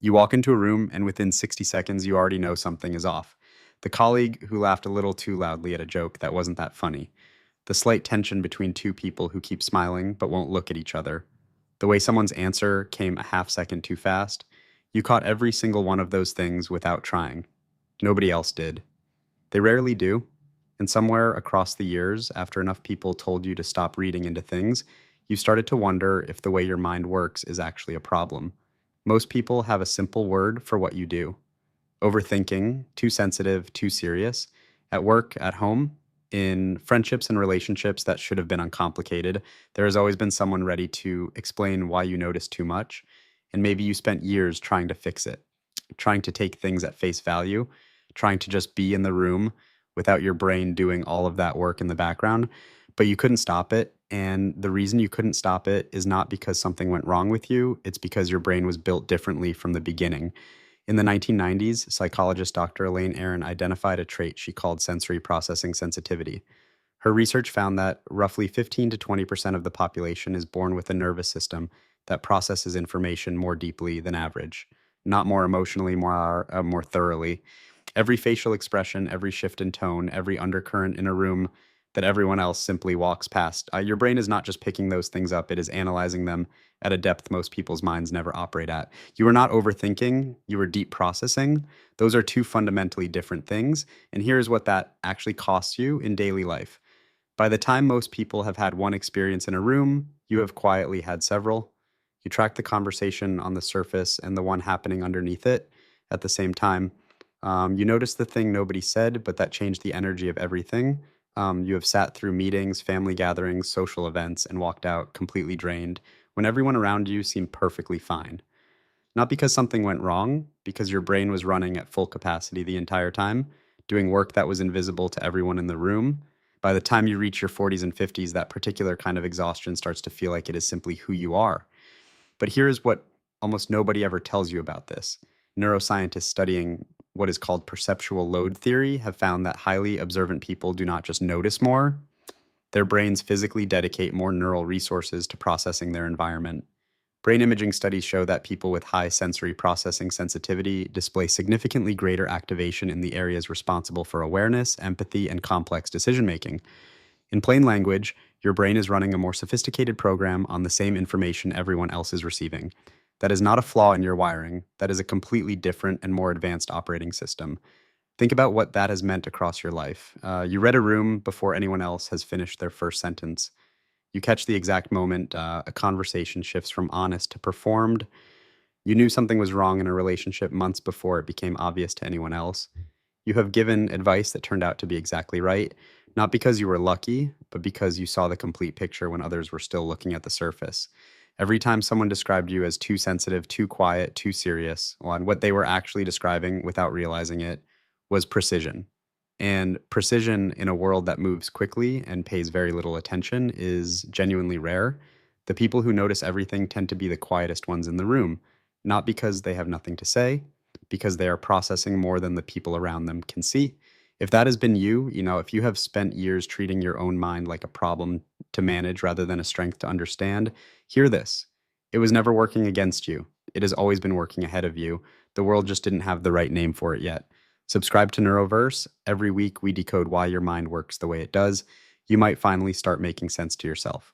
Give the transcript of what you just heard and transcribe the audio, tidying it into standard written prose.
You walk into a room, and within 60 seconds, you already know something is off. The colleague who laughed a little too loudly at a joke that wasn't that funny. The slight tension between two people who keep smiling but won't look at each other. The way someone's answer came a half second too fast. You caught every single one of those things without trying. Nobody else did. They rarely do. And somewhere across the years, after enough people told you to stop reading into things, you started to wonder if the way your mind works is actually a problem. Most people have a simple word for what you do: overthinking, too sensitive, too serious. At work, at home, in friendships and relationships that should have been uncomplicated, there has always been someone ready to explain why you notice too much. And maybe you spent years trying to fix it, trying to take things at face value, trying to just be in the room without your brain doing all of that work in the background, but you couldn't stop it. And the reason you couldn't stop it is not because something went wrong with you, it's because your brain was built differently from the beginning. In the 1990s, psychologist Dr. Elaine Aron identified a trait she called sensory processing sensitivity. Her research found that roughly 15 to 20% of the population is born with a nervous system that processes information more deeply than average, not more emotionally, more thoroughly. Every facial expression, every shift in tone, every undercurrent in a room that everyone else simply walks past. Your brain is not just picking those things up, it is analyzing them at a depth most people's minds never operate at. You are not overthinking, you are deep processing. Those are two fundamentally different things. And here's what that actually costs you in daily life. By the time most people have had one experience in a room, you have quietly had several. You track the conversation on the surface and the one happening underneath it at the same time. You notice the thing nobody said, but that changed the energy of everything. You have sat through meetings, family gatherings, social events, and walked out completely drained when everyone around you seemed perfectly fine. Not because something went wrong, because your brain was running at full capacity the entire time, doing work that was invisible to everyone in the room. By the time you reach your 40s and 50s, that particular kind of exhaustion starts to feel like it is simply who you are. But here is what almost nobody ever tells you about this. Neuroscientists studying what is called perceptual load theory have found that highly observant people do not just notice more, their brains physically dedicate more neural resources to processing their environment. Brain imaging studies show that people with high sensory processing sensitivity display significantly greater activation in the areas responsible for awareness, empathy, and complex decision making. In plain language, your brain is running a more sophisticated program on the same information everyone else is receiving. That is not a flaw in your wiring, that is a completely different and more advanced operating system. Think about what that has meant across your life. You read a room before anyone else has finished their first sentence. You catch the exact moment a conversation shifts from honest to performed. You knew something was wrong in a relationship months before it became obvious to anyone else. You have given advice that turned out to be exactly right, not because you were lucky, but because you saw the complete picture when others were still looking at the surface. Every time someone described you as too sensitive, too quiet, too serious, well, and what they were actually describing without realizing it was precision. And precision in a world that moves quickly and pays very little attention is genuinely rare. The people who notice everything tend to be the quietest ones in the room, not because they have nothing to say, because they are processing more than the people around them can see. If that has been you, if you have spent years treating your own mind like a problem to manage rather than a strength to understand, hear this. It was never working against you. It has always been working ahead of you. The world just didn't have the right name for it yet. Subscribe to Neuroverse. Every week we decode why your mind works the way it does. You might finally start making sense to yourself.